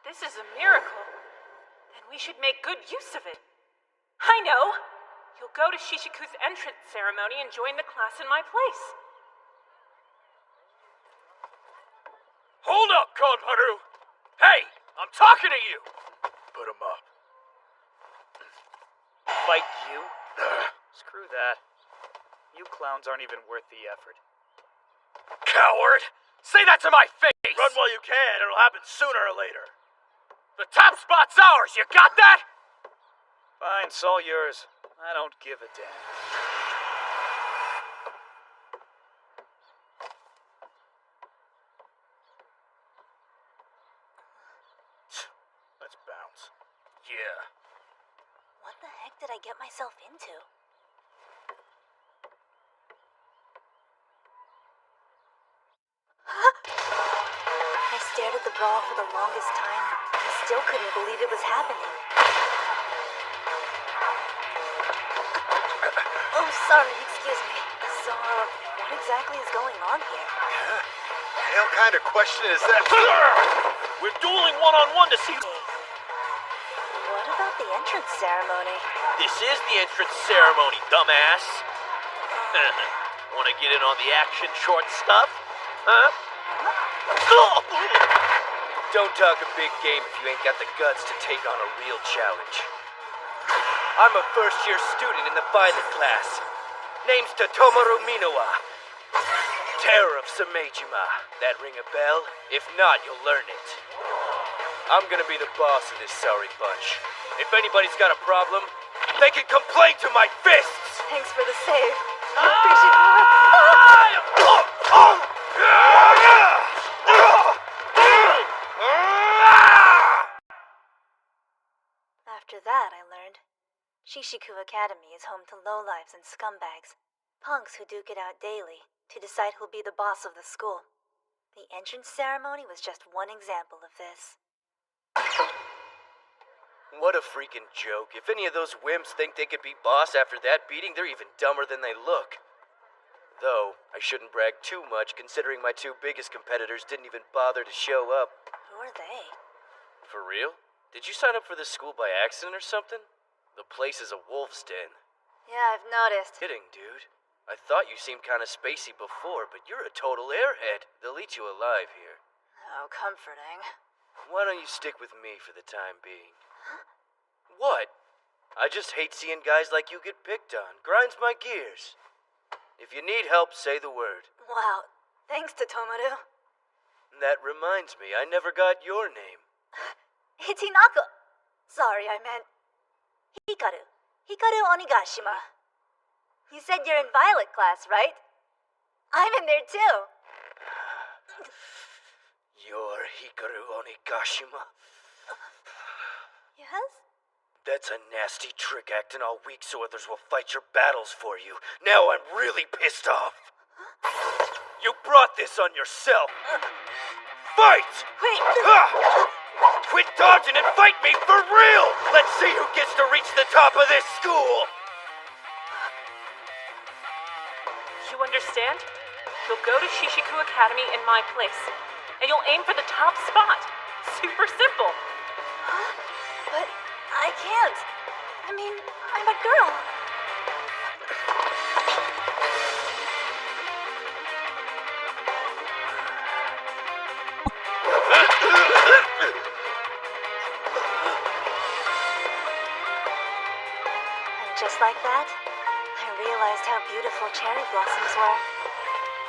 this is a miracle, then we should make good use of it. I know! You'll go to Shishiku's entrance ceremony and join the class in my place. Hold up, Konharu! Hey, I'm talking to you! Put him up. Fight you? Screw that. You clowns aren't even worth the effort. Coward! Say that to my face! Run while you can, it'll happen sooner or later. The top spot's ours, you got that? Fine, it's all yours. I don't give a damn. Let's bounce. Yeah. What the heck did I get myself into? I stared at the ball for the longest time and still couldn't believe it was happening. Oh, sorry, excuse me. So, what exactly is going on here? Hell kind of question is that? We're dueling one-on-one to see... What about the entrance ceremony? This is the entrance ceremony, dumbass. Want to get in on the action short stuff? Huh? Don't talk a big game if you ain't got the guts to take on a real challenge. I'm a first-year student in the violet class. Name's Totomaru Minowa. Terror of Samejima. That ring a bell? If not, you'll learn it. I'm gonna be the boss of this sorry bunch. If anybody's got a problem, they can complain to my fists! Thanks for the save. I appreciate After that, I learned Shishiku Academy is home to lowlifes and scumbags, punks who duke it out daily to decide who'll be the boss of the school. The entrance ceremony was just one example of this. What a freaking joke. If any of those wimps think they could be boss after that beating, they're even dumber than they look. Though, I shouldn't brag too much considering my two biggest competitors didn't even bother to show up. Who are they? For real? Did you sign up for this school by accident or something? The place is a wolf's den. Yeah, I've noticed. Kidding, dude. I thought you seemed kind of spacey before, but you're a total airhead. They'll eat you alive here. Oh, comforting. Why don't you stick with me for the time being? What? I just hate seeing guys like you get picked on. Grinds my gears. If you need help, say the word. Wow, thanks to Tomaru. That reminds me, I never got your name. It's Hinako. Sorry, I meant Hikaru. Hikaru Onigashima. You said you're in Violet class, right? I'm in there too. You're Hikaru Onigashima? Yes? That's a nasty trick acting all weak so others will fight your battles for you. Now I'm really pissed off. You brought this on yourself. Fight! Wait. Quit dodging and fight me for real! Let's see who gets to reach the top of this school! You understand? You'll go to Shishiku Academy in my place, and you'll aim for the top spot. Super simple. But I can't. I mean, I'm a girl. And just like that, I realized how beautiful cherry blossoms were.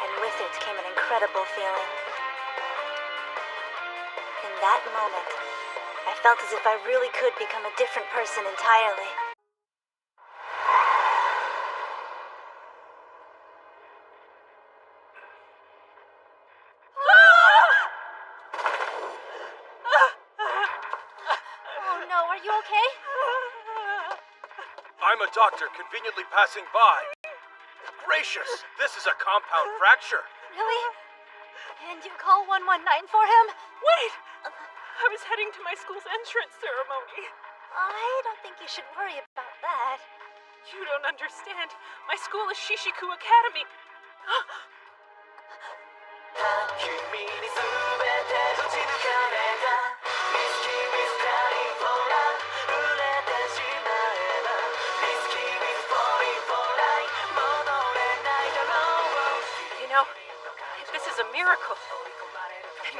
And with it came an incredible feeling. In that moment, I felt as if I really could become a different person entirely. Oh no, are you okay? I'm a doctor conveniently passing by. Gracious, this is a compound fracture. Really? And you call 119 for him? Wait! I was heading to my school's entrance ceremony. I don't think you should worry about that. You don't understand. My school is Shishiku Academy.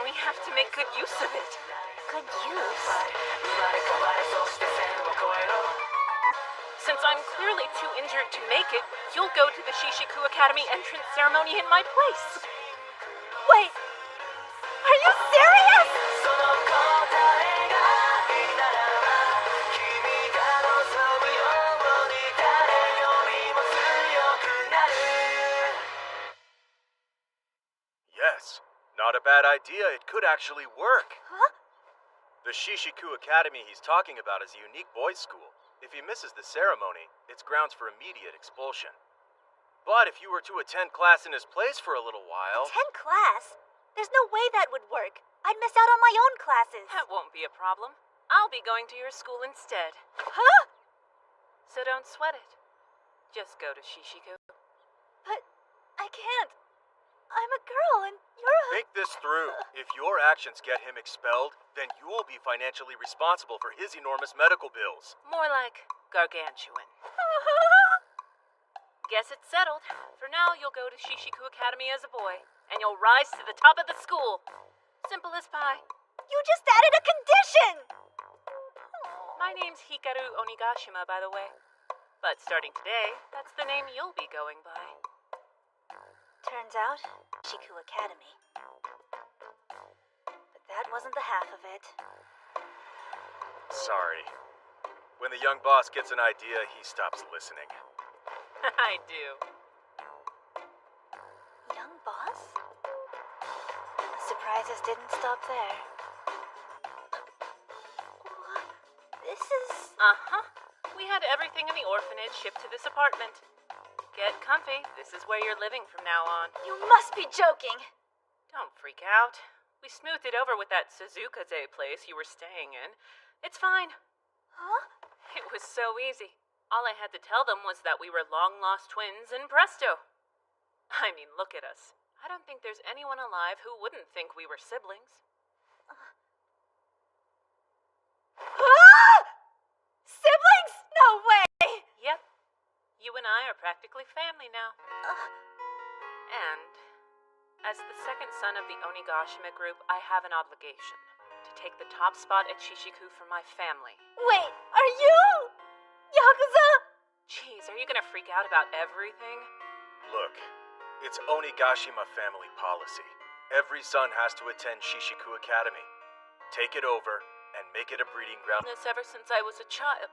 and we have to make good use of it. Good use? Since I'm clearly too injured to make it, you'll go to the Shishiku Academy entrance ceremony in my place. Wait, are you serious? Yes, not a bad idea. It could actually work. Huh? The Shishiku Academy he's talking about is a unique boys' school. If he misses the ceremony, it's grounds for immediate expulsion. But if you were to attend class in his place for a little while... Attend class? There's no way that would work. I'd miss out on my own classes. That won't be a problem. I'll be going to your school instead. Huh? So don't sweat it. Just go to Shishiku. But I can't. I'm a girl and you're a... Think this through. If your actions get him expelled, then you'll be financially responsible for his enormous medical bills. More like gargantuan. Guess it's settled. For now, you'll go to Shishiku Academy as a boy, and you'll rise to the top of the school. Simple as pie. You just added a condition! My name's Hikaru Onigashima, by the way. But starting today, that's the name you'll be going by. Turns out, Shishiku Academy. But that wasn't the half of it. Sorry. When the young boss gets an idea, he stops listening. I do. Young boss? The surprises didn't stop there. What? This is... Uh-huh. We had everything in the orphanage shipped to this apartment. Get comfy. This is where you're living from now on. You must be joking! Don't freak out. We smoothed it over with that Suzukaze place you were staying in. It's fine. Huh? It was so easy. All I had to tell them was that we were long-lost twins, and presto. I mean, look at us. I don't think there's anyone alive who wouldn't think we were siblings. Ah! Siblings? No way! Yep. You and I are practically family now. And as the second son of the Onigashima group, I have an obligation to take the top spot at Shishiku for my family. Wait, are you... Yakuza? Jeez, are you gonna freak out about everything? Look, it's Onigashima family policy. Every son has to attend Shishiku Academy. Take it over and make it a breeding ground. This ever since I was a child.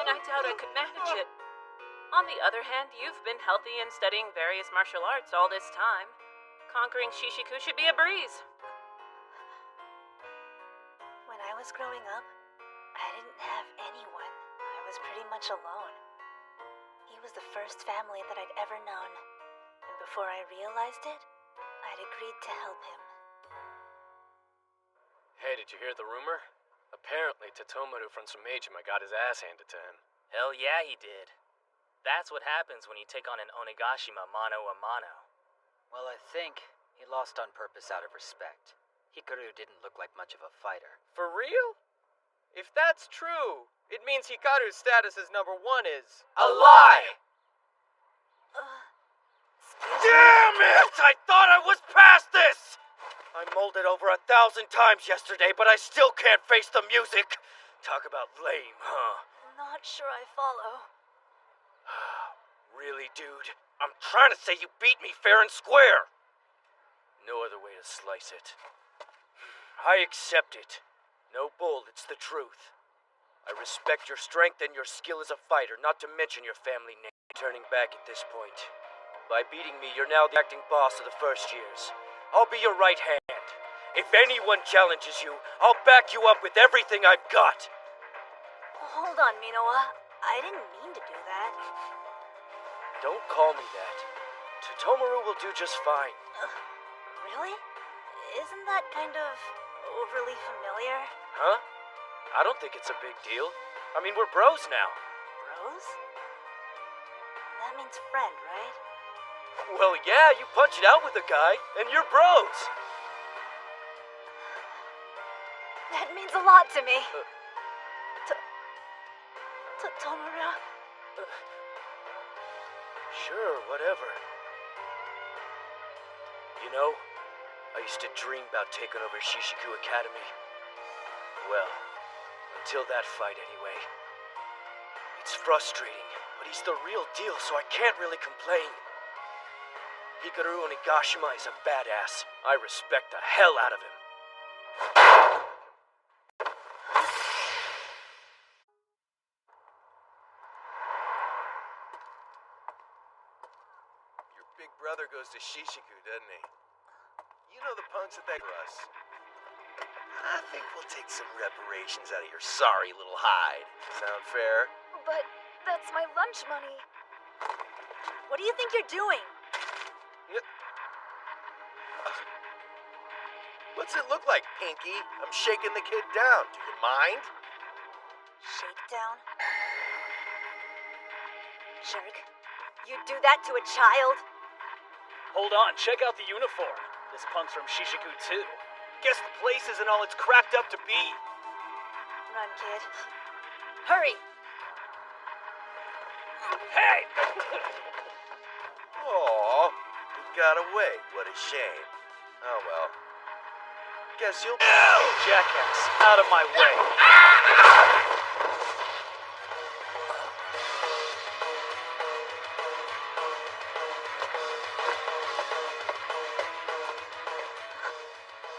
And I doubt I could manage it. On the other hand, you've been healthy and studying various martial arts all this time. Conquering Shishiku should be a breeze. When I was growing up, I didn't have anyone. I was pretty much alone. He was the first family that I'd ever known. And before I realized it, I'd agreed to help him. Hey, did you hear the rumor? Apparently, Totomaru from Sumejima got his ass handed to him. Hell yeah, he did. That's what happens when you take on an Onigashima mano a mano. Well, I think he lost on purpose out of respect. Hikaru didn't look like much of a fighter. For real? If that's true, it means Hikaru's status as number one is a lie! Damn it! I thought I was past this! I mulled it over 1,000 times yesterday, but I still can't face the music. Talk about lame, huh? Not sure I follow. Really, dude? I'm trying to say you beat me fair and square. No other way to slice it. I accept it. No bull, it's the truth. I respect your strength and your skill as a fighter, not to mention your family name. Turning back at this point. By beating me, you're now the acting boss of the first years. I'll be your right hand. If anyone challenges you, I'll back you up with everything I've got. Hold on, Minowa. I didn't mean to do that. Don't call me that. Totomaru will do just fine. Really? Isn't that kind of overly familiar? Huh? I don't think it's a big deal. I mean, we're bros now. Bros? That means friend, right? Well, yeah, you punch it out with a guy, and you're bros. That means a lot to me. Tomoru? Sure, whatever. You know, I used to dream about taking over Shishiku Academy. Well, until that fight anyway. It's frustrating, but he's the real deal, so I can't really complain. Hikaru Onigashima is a badass. I respect the hell out of him. Your big brother goes to Shishiku, doesn't he? You know the punks that they us. I think we'll take some reparations out of your sorry little hide. Sound fair? But that's my lunch money. What do you think you're doing? What's it look like, Pinky? I'm shaking the kid down. Do you mind? Shakedown? Jerk. You'd do that to a child? Hold on, check out the uniform. This punk's from Shishiku too. Guess the place isn't all it's cracked up to be. Run, kid. Hurry! Hey! Aw, he got away. What a shame. Oh well. Guess you'll... Jackass, out of my way.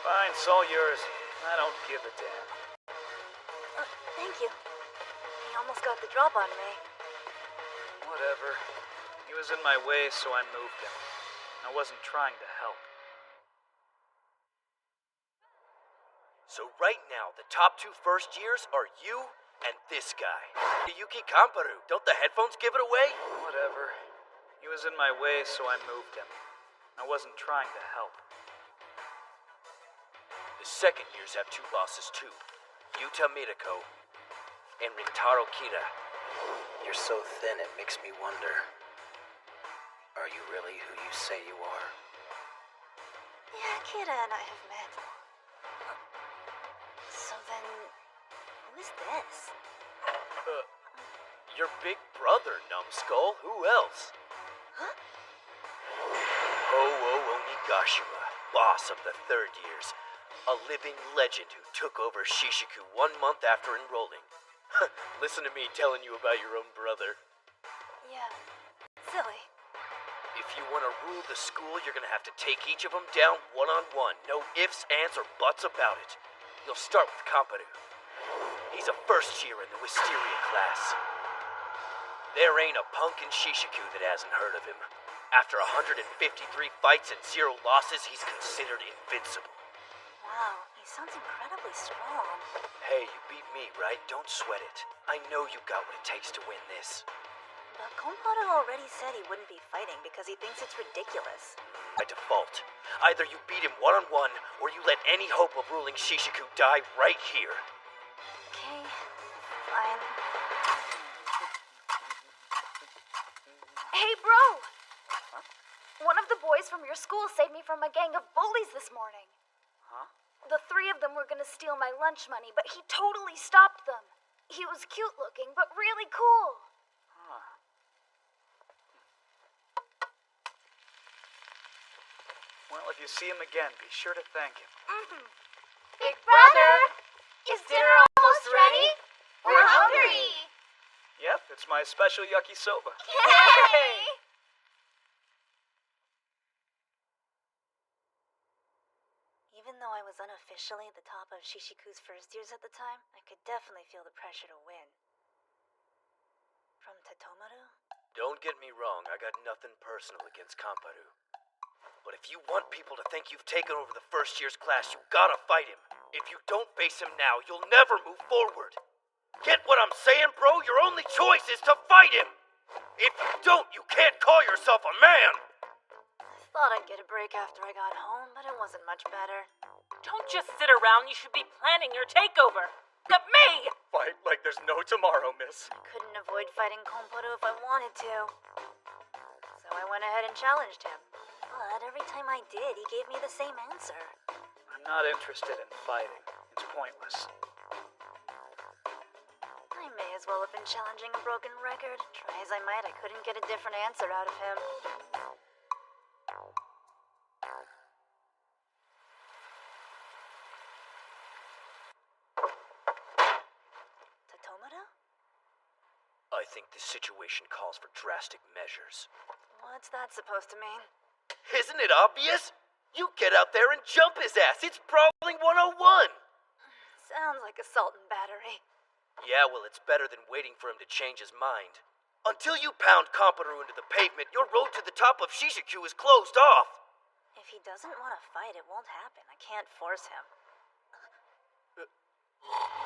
Fine, it's all yours. I don't give a damn. Thank you. He almost got the drop on me. Whatever. He was in my way, so I moved him. I wasn't trying to help. So right now, the top 2 first years are you and this guy. Yuki Kamparu. Don't the headphones give it away? Whatever. He was in my way, so I moved him. I wasn't trying to help. The second years have 2 losses too. Yuta Mitoko and Rintaro Kira. You're so thin it makes me wonder. Are you really who you say you are? Yeah, Kira and I have met. So then, who is this? Your big brother, numbskull. Who else? Huh? Ho-Oh Onigashima, boss of the third years. A living legend who took over Shishiku 1 month after enrolling. Listen to me telling you about your own brother. Yeah, silly. If you want to rule the school, you're gonna have to take each of them down one-on-one. No ifs, ands, or buts about it. You'll start with Kamparu. He's a first year in the Wisteria class. There ain't a punk in Shishiku that hasn't heard of him. After 153 fights and 0 losses, he's considered invincible. Wow, he sounds incredibly strong. Hey, you beat me, right? Don't sweat it. I know you got what it takes to win this. But Kompado already said he wouldn't be fighting because he thinks it's ridiculous. By default, either you beat him one-on-one, or you let any hope of ruling Shishiku die right here. Okay, fine. Hey, bro! Huh? One of the boys from your school saved me from a gang of bullies this morning. Huh? The 3 of them were gonna steal my lunch money, but he totally stopped them. He was cute looking, but really cool. Huh. Well, if you see him again, be sure to thank him. Big brother! Is dinner almost ready? We're hungry! Yep, it's my special yakisoba. Yay! Even though I was unofficially at the top of Shishiku's first years at the time, I could definitely feel the pressure to win. From Tatomaru? Don't get me wrong, I got nothing personal against Kamparu. But if you want people to think you've taken over the first year's class, you gotta fight him. If you don't face him now, you'll never move forward. Get what I'm saying, bro? Your only choice is to fight him! If you don't, you can't call yourself a man! I thought I'd get a break after I got home, but it wasn't much better. Don't just sit around. You should be planning your takeover. At me! Fight like there's no tomorrow, miss. I couldn't avoid fighting Komporo if I wanted to. So I went ahead and challenged him. But every time I did, he gave me the same answer. I'm not interested in fighting. It's pointless. I may as well have been challenging a broken record. Try as I might, I couldn't get a different answer out of him. think this situation calls for drastic measures. What's that supposed to mean? Isn't it obvious? You get out there and jump his ass. It's Brawling 101. Sounds like assault and battery. Yeah, well, it's better than waiting for him to change his mind. Until you pound Komparoo into the pavement, your road to the top of Shishiku is closed off. If he doesn't want to fight, it won't happen. I can't force him.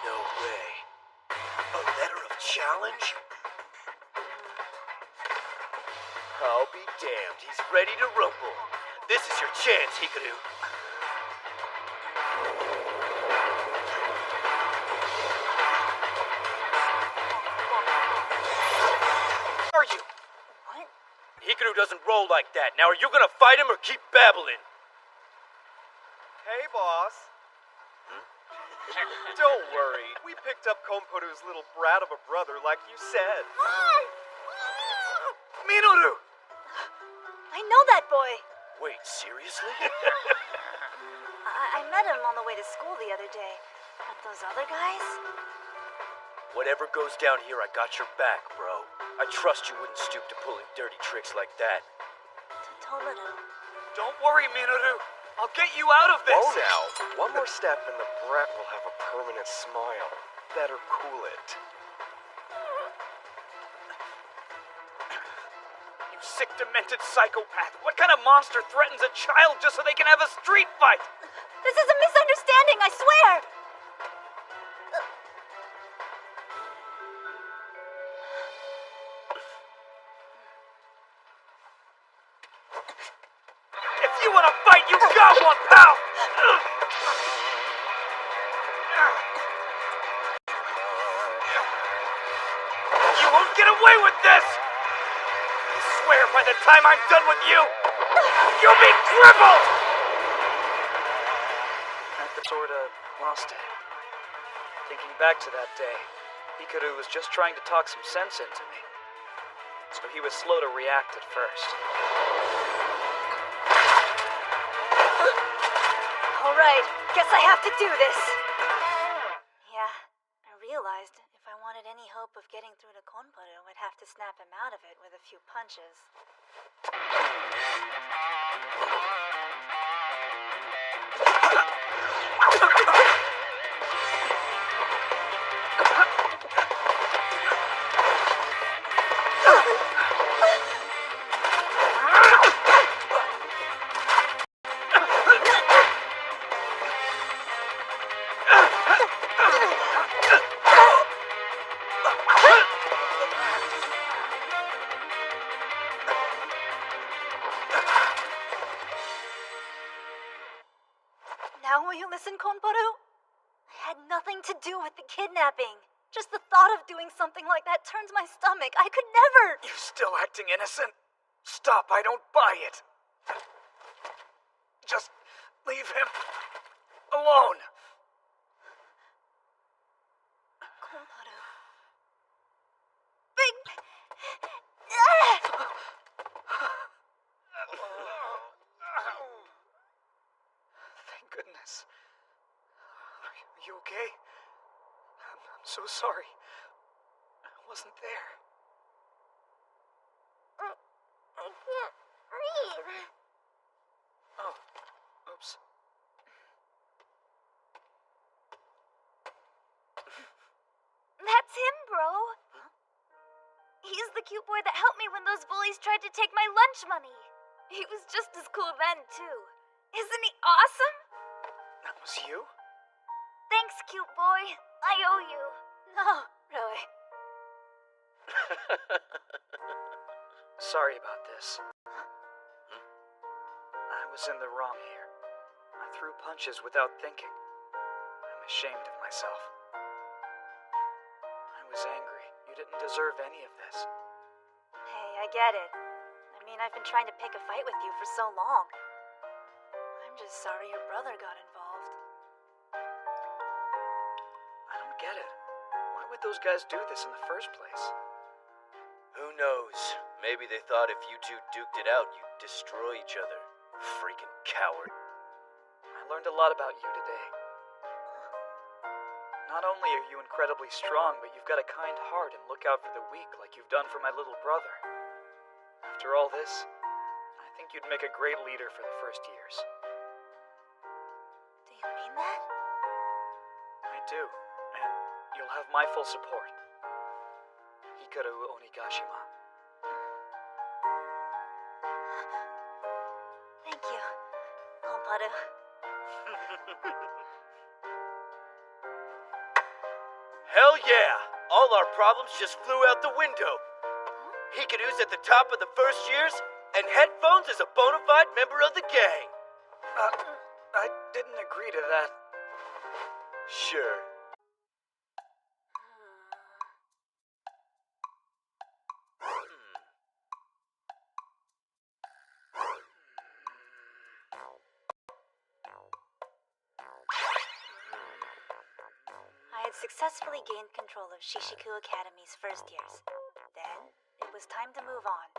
No way. A letter of challenge? I'll be damned. He's ready to rumble. This is your chance, Hikaru. Are you? What? Hikaru doesn't roll like that. Now are you gonna fight him or keep babbling? Hey, boss. Don't worry. We picked up Komporu's little brat of a brother like you said. Minoru! I know that boy. Wait, seriously? I met him on the way to school the other day. But those other guys? Whatever goes down here, I got your back, bro. I trust you wouldn't stoop to pulling dirty tricks like that. Tomoro. Don't worry, Minoru. I'll get you out of this. Whoa now. One more step and the brat will have a permanent smile. Better cool it. You sick, demented psychopath. What kind of monster threatens a child just so they can have a street fight? This is a misunderstanding, I swear! If you want to fight, you got one, pal! You won't get away with this! I swear by the time I'm done with you, you'll be crippled! I sorta lost it. Thinking back to that day, Hikaru was just trying to talk some sense into me. So he was slow to react at first. Alright, guess I have to do this. Yeah, I realized if I wanted any hope of getting through to Konporo, I'd have to snap him out of it with a few punches. Now will you listen, Konporo? I had nothing to do with the kidnapping. Just the thought of doing something like that turns my stomach. I could never. You still acting innocent? Stop, I don't buy it. Just leave him alone. Konporo. Big. Ah! Thank goodness. Are you okay? I'm so sorry. I wasn't there. I can't breathe. Oh, oops. That's him, bro. He's the cute boy that helped me when those bullies tried to take my lunch money. He was just as cool then, too. Isn't he awesome? That was you? Thanks, cute boy. I owe you. No, really. Sorry about this. I was in the wrong here. I threw punches without thinking. I'm ashamed of myself. I was angry. You didn't deserve any of this. Hey, I get it. I mean, I've been trying to pick a fight with you for so long. I'm just sorry your brother got involved. I don't get it. Why would those guys do this in the first place? Who knows? Maybe they thought if you two duked it out, you'd destroy each other. Freaking coward. I learned a lot about you today. Not only are you incredibly strong, but you've got a kind heart and look out for the weak like you've done for my little brother. After all this, I think you'd make a great leader for the first years. Do you mean that? I do, and you'll have my full support. Hikaru Onigashima. Thank you, Pomparu. Hell yeah! All our problems just flew out the window. Hikaru's at the top of the first years, and Headphones is a bona fide member of the gang. I didn't agree to that. Sure. I had successfully gained control of Shishiku Academy's first years. Then, it was time to move on.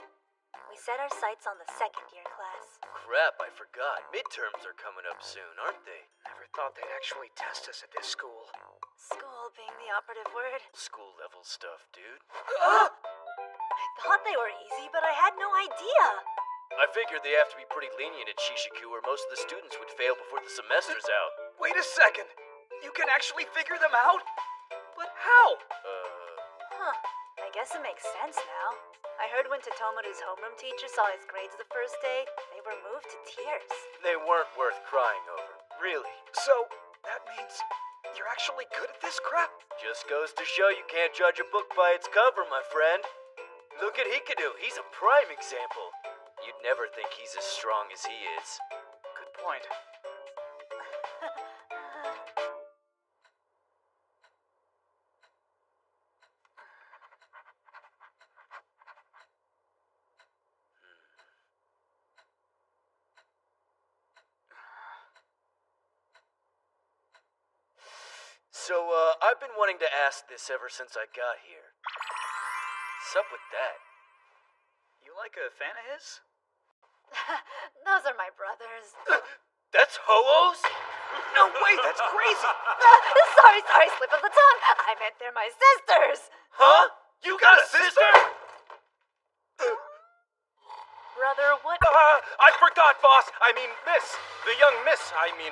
We set our sights on the second-year class. Crap, I forgot. Midterms are coming up soon, aren't they? Never thought they'd actually test us at this school. School being the operative word. School level stuff, dude. I thought they were easy, but I had no idea. I figured they have to be pretty lenient at Shishiku or most of the students would fail before the semester's out. Wait a second! You can actually figure them out? But how? Huh. I guess it makes sense now. I heard when Totomaru's homeroom teacher saw his grades the first day, they were moved to tears. They weren't worth crying over. Really. So, that means you're actually good at this crap? Just goes to show you can't judge a book by its cover, my friend. Look at Hikaru. He's a prime example. You'd never think he's as strong as he is. Good point. So, I've been wanting to ask this ever since I got here. What's up with that? You like a fan of his? Those are my brothers. That's Ho-Ohs? No way, that's crazy! Sorry, slip of the tongue. I meant they're my sisters. Huh? You got a sister? Brother, what? I forgot, boss. I mean, miss. The young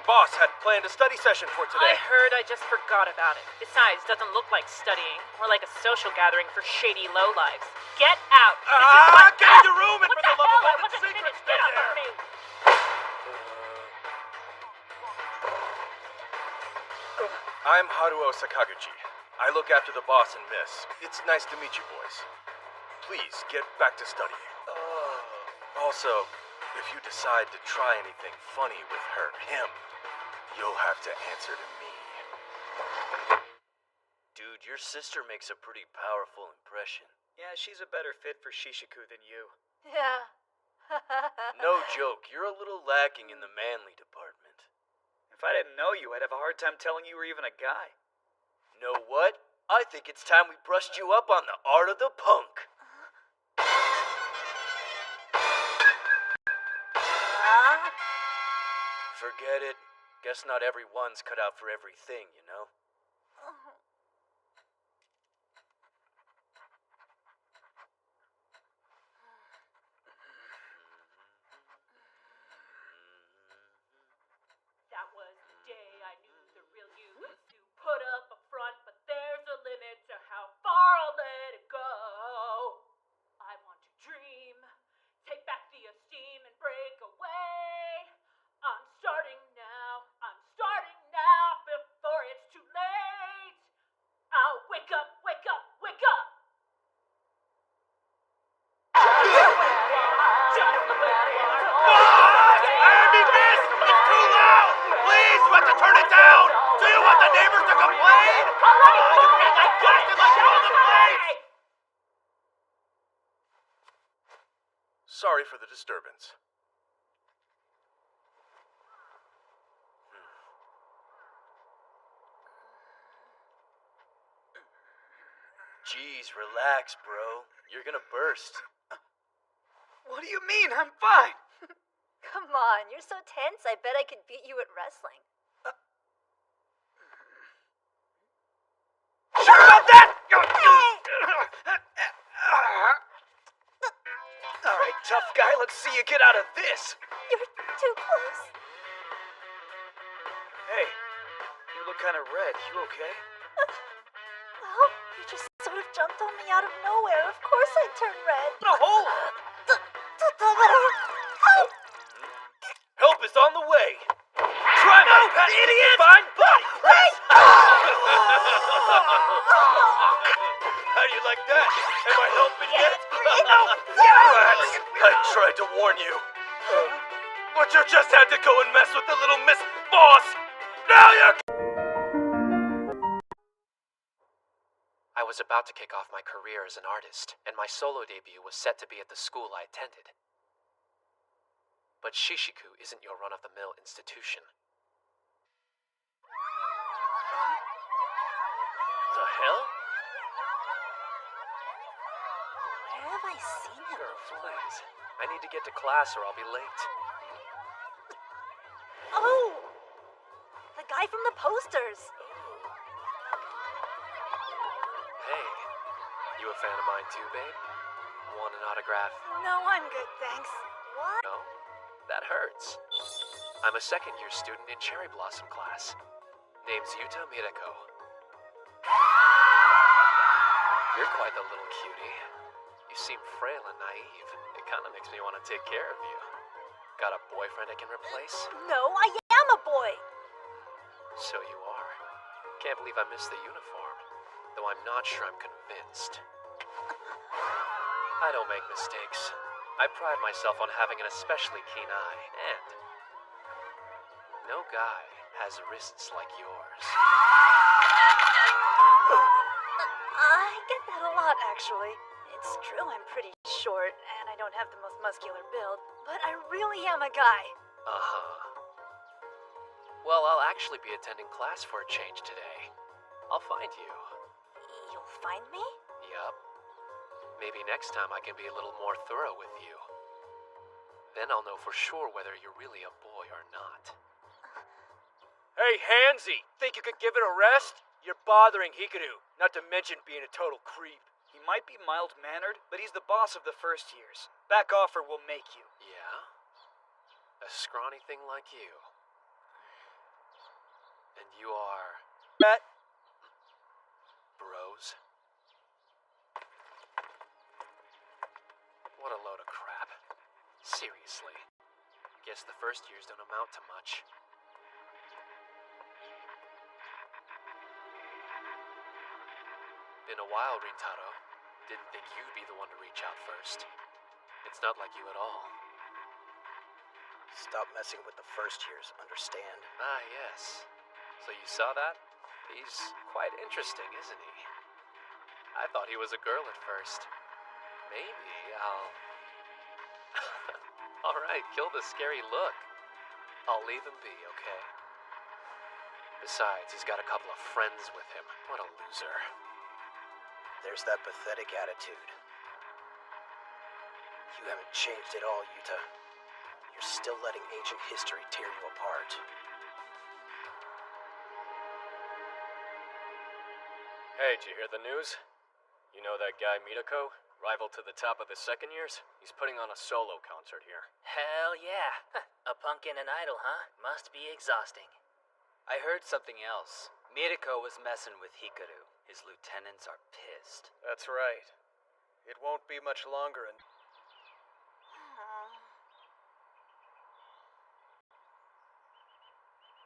boss had planned a study session for today. I heard, I just forgot about it. Besides, doesn't look like studying. More like a social gathering for shady lowlives. Get out! Get in your room and What for the the love hell? of all What that's the sacred, Get stay out of there. me! I'm Haruo Sakaguchi. I look after the boss and miss. It's nice to meet you boys. Please, get back to studying. Also, if you decide to try anything funny with him, you'll have to answer to me. Dude, your sister makes a pretty powerful impression. Yeah, she's a better fit for Shishiku than you. Yeah. No joke, you're a little lacking in the manly department. If I didn't know you, I'd have a hard time telling you were even a guy. Know what? I think it's time we brushed you up on the art of the punk. Forget it. Guess not everyone's cut out for everything, you know? That was the day I knew the real you was to put up a front, but there's a limit to how far I'll let it go. I want to dream, take back the esteem and break away. I'm starting now before it's too late. I'll wake up. Miss! It's too loud! Please, you have to turn it down! Do you want the neighbors to complain? You blasted like all the place! Sorry for the disturbance. Jeez, relax, bro. You're gonna burst. What do you mean? I'm fine! Come on, you're so tense, I bet I could beat you at wrestling. guy. Let's see you get out of this. You're too close. Hey, you look kind of red. You okay? Well, you just sort of jumped on me out of nowhere. Of course I turn red. No! Help is on the way. Try my patented divine body press. How do you like that? Am I helping yet? Rats, I tried to warn you. But you just had to go and mess with the little Miss Boss. Now you're... I was about to kick off my career as an artist, and my solo debut was set to be at the school I attended. But Shishiku isn't your run-of-the-mill institution. The hell? Where have I seen him before? Please, I need to get to class or I'll be late. Oh! The guy from the posters. Hey, you a fan of mine too, babe? Want an autograph? No, I'm good, thanks. What? No? That hurts. I'm a second-year student in Cherry Blossom class. Name's Yuta Mirako. You're quite the little cutie. You seem frail and naive. It kind of makes me want to take care of you. Got a boyfriend I can replace? No, I am a boy. So you are. Can't believe I missed the uniform. Though I'm not sure I'm convinced. I don't make mistakes. I pride myself on having an especially keen eye, and no guy has wrists like yours. I get that a lot, actually. It's true I'm pretty short, and I don't have the most muscular build, but I really am a guy. Uh-huh. Well, I'll actually be attending class for a change today. I'll find you. You'll find me? Yup. Maybe next time I can be a little more thorough with you. Then I'll know for sure whether you're really a boy or not. Hey, Hansy, think you could give it a rest? You're bothering Hikaru, not to mention being a total creep. He might be mild-mannered, but he's the boss of the first years. Back off or we'll make you. Yeah? A scrawny thing like you. And you are... Rat? Bros? What a load of crap. Seriously. Guess the first years don't amount to much. Been a while, Rintaro. Didn't think you'd be the one to reach out first. It's not like you at all. Stop messing with the first years, understand? Ah, yes. So you saw that? He's quite interesting, isn't he? I thought he was a girl at first. Maybe I'll... Alright, kill the scary look. I'll leave him be, okay? Besides, he's got a couple of friends with him. What a loser. There's that pathetic attitude. You haven't changed at all, Yuta. You're still letting ancient history tear you apart. Hey, did you hear the news? You know that guy Mitoko? Rival to the top of the second years? He's putting on a solo concert here. Hell yeah. A punk and an idol, huh? Must be exhausting. I heard something else. Miriko was messing with Hikaru. His lieutenants are pissed. That's right. It won't be much longer and...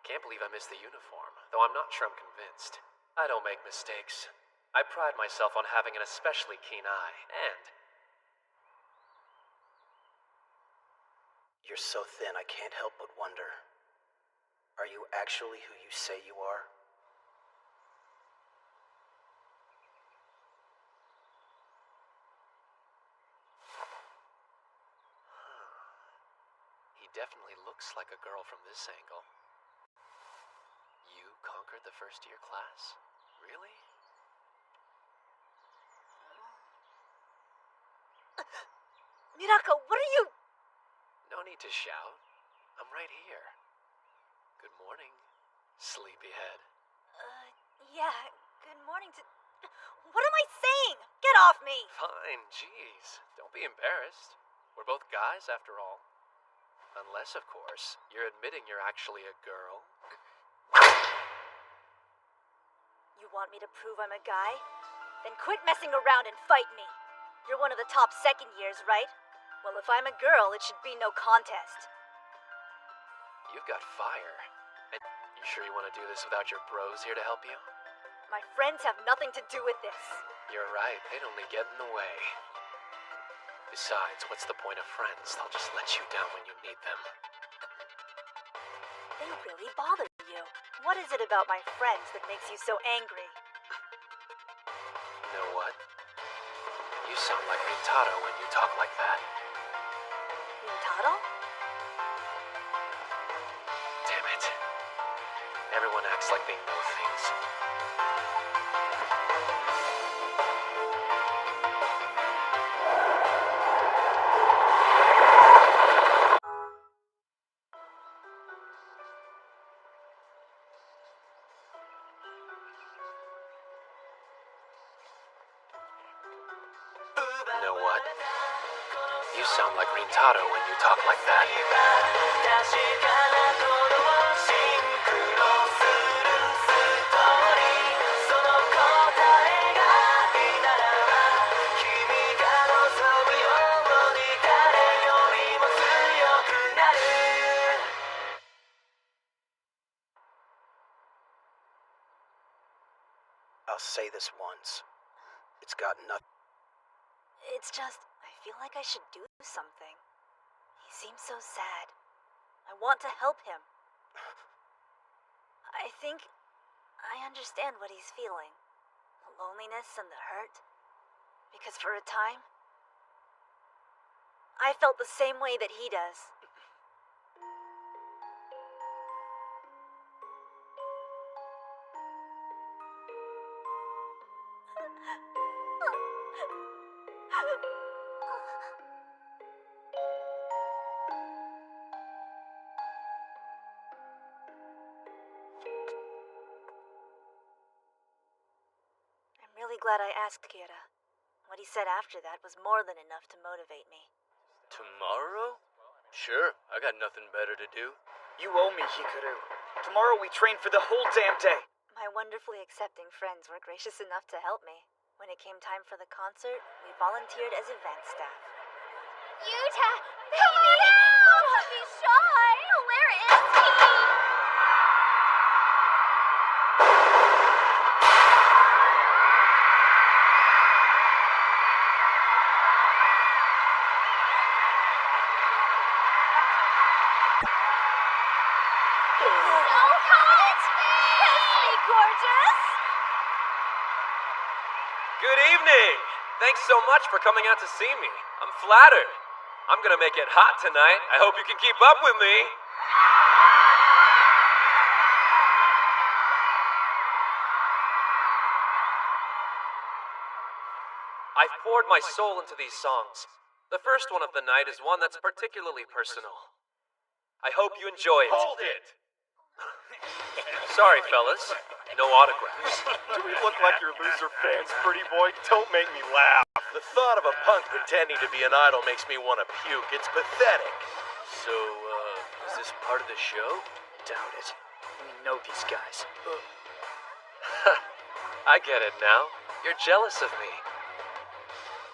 Can't believe I missed the uniform, though I'm not sure I'm convinced. I don't make mistakes. I pride myself on having an especially keen eye, and... You're so thin, I can't help but wonder. Are you actually who you say you are? He definitely looks like a girl from this angle. You conquered the first year class? Really? Mirako, what are you... No need to shout. I'm right here. Good morning, sleepyhead. Yeah, good morning to... What am I saying? Get off me! Fine, jeez. Don't be embarrassed. We're both guys, after all. Unless, of course, you're admitting you're actually a girl. You want me to prove I'm a guy? Then quit messing around and fight me. You're one of the top second years, right? Well, if I'm a girl, it should be no contest. You've got fire. And you sure you want to do this without your bros here to help you? My friends have nothing to do with this. You're right, they'd only get in the way. Besides, what's the point of friends? They'll just let you down when you need them. They really bother you. What is it about my friends that makes you so angry? You know what? You sound like Rintaro when you talk like that. Rintaro? Damn it. Everyone acts like they know things. You know what? You sound like Rintaro when you talk like that. I'll say this once. It's got nothing. It's just, I feel like I should do something. He seems so sad. I want to help him. I think I understand what he's feeling. The loneliness and the hurt. Because for a time, I felt the same way that he does. I'm really glad I asked Kira. What he said after that was more than enough to motivate me. Tomorrow? Sure, I got nothing better to do. You owe me, Hikaru. Tomorrow we train for the whole damn day. My wonderfully accepting friends were gracious enough to help me. When it came time for the concert, we volunteered as event staff. Yuta! Baby! Don't be shy! Where is he? So hot! Kiss me, gorgeous! Good evening! Thanks so much for coming out to see me. I'm flattered. I'm gonna make it hot tonight. I hope you can keep up with me. I've poured my soul into these songs. The first one of the night is one that's particularly personal. I hope you enjoy it. Hold it! Sorry, fellas. No autographs. Do we look like your loser fans, pretty boy? Don't make me laugh. The thought of a punk pretending to be an idol makes me want to puke. It's pathetic. So, is this part of the show? Doubt it. We know these guys. I get it now. You're jealous of me.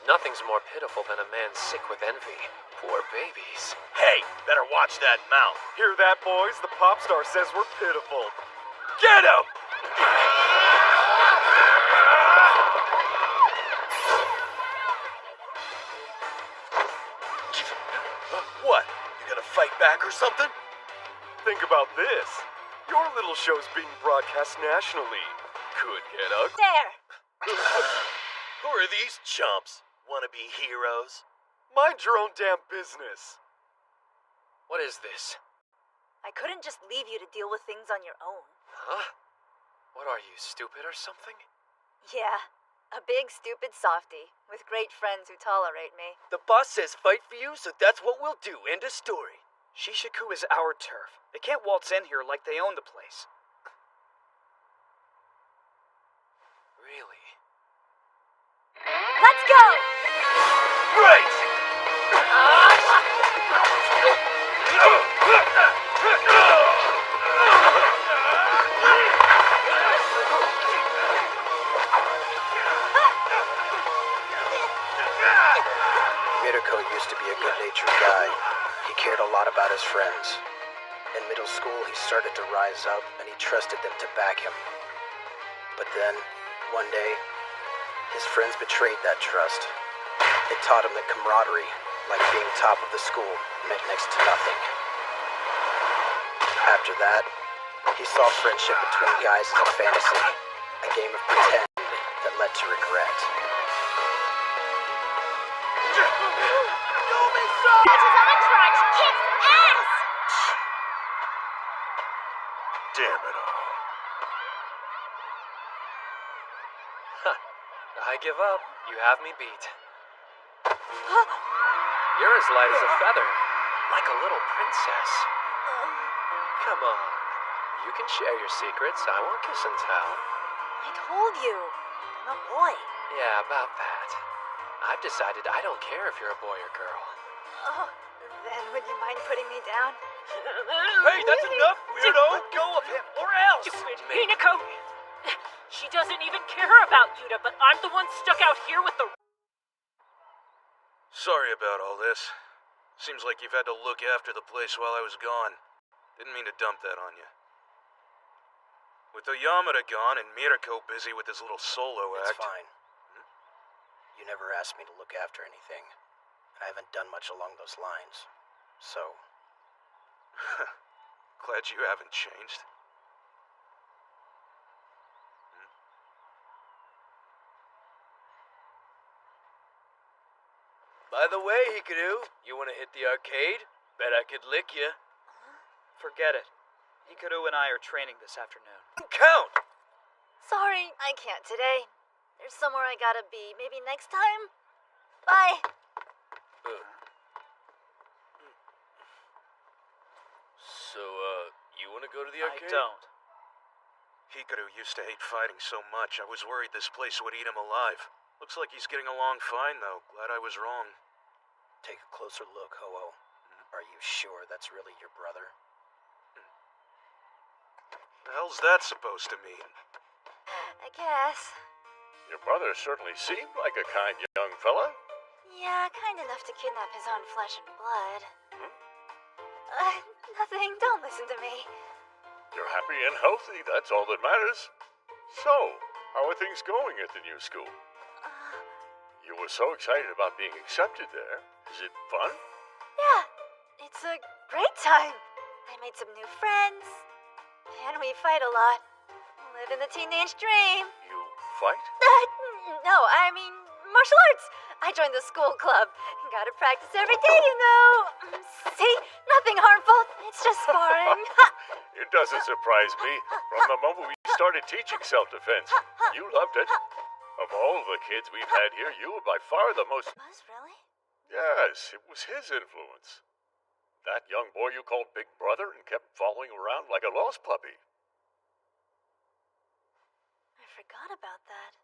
Nothing's more pitiful than a man sick with envy. Poor babies. Hey, better watch that mouth. Hear that, boys? The pop star says we're pitiful. Get him! What? You gonna fight back or something? Think about this. Your little show's being broadcast nationally. Could get ugly. There! Who are these chumps? Wanna be heroes? Mind your own damn business. What is this? I couldn't just leave you to deal with things on your own. Huh? What are you, stupid or something? Yeah, a big stupid softie, with great friends who tolerate me. The boss says fight for you, so that's what we'll do. End of story. Shishiku is our turf. They can't waltz in here like they own the place. Really? Let's go! Right! Mirko used to be a good-natured guy. He cared a lot about his friends. In middle school, he started to rise up, and he trusted them to back him. But then, one day, his friends betrayed that trust. It taught him that camaraderie, like being top of the school, meant next to nothing. After that, he saw friendship between guys as a fantasy, a game of pretend that led to regret. Bitches on a trudge kicks ass! Damn it all. I give up. You have me beat. You're as light as a feather, like a little princess. Come on. You can share your secrets. I won't kiss and tell. I told you, I'm a boy. Yeah, about that. I've decided I don't care if you're a boy or girl. Oh, then would you mind putting me down? Hey, that's enough, weirdo! Let go of him, or else! Hinako! She doesn't even care about Yuta, but I'm the one stuck out here with the... Sorry about all this. Seems like you've had to look after the place while I was gone. Didn't mean to dump that on you. With Oyamada gone and Mirko busy with his little solo It's act... fine. You never asked me to look after anything. I haven't done much along those lines. So... Glad you haven't changed. By the way, Hikaru, you want to hit the arcade? Bet I could lick you. Forget it. Hikaru and I are training this afternoon. Count! Sorry, I can't today. There's somewhere I gotta be. Maybe next time? Bye. So, you want to go to the I arcade? don't. Hikaru used to hate fighting so much, I was worried this place would eat him alive. Looks like he's getting along fine, though. Glad I was wrong. take a closer look, Ho-Oh. Are you sure that's really your brother? The hell's that supposed to mean? I guess. Your brother certainly seemed like a kind young fella. Yeah, kind enough to kidnap his own flesh and blood. Nothing. Don't listen to me. You're happy and healthy, that's all that matters. So, how are things going at the new school? You were so excited about being accepted there. Is it fun? Yeah, it's a great time. I made some new friends, and we fight a lot. Living the teenage dream. You fight? No, I mean martial arts. I joined the school club. Gotta practice every day, you know. See, nothing harmful. It's just sparring. It doesn't surprise me. From the moment we started teaching self-defense, you loved it. Of all the kids we've had here, you were by far the most... Was really? Yes, it was his influence. That young boy you called Big Brother and kept following around like a lost puppy. I forgot about that.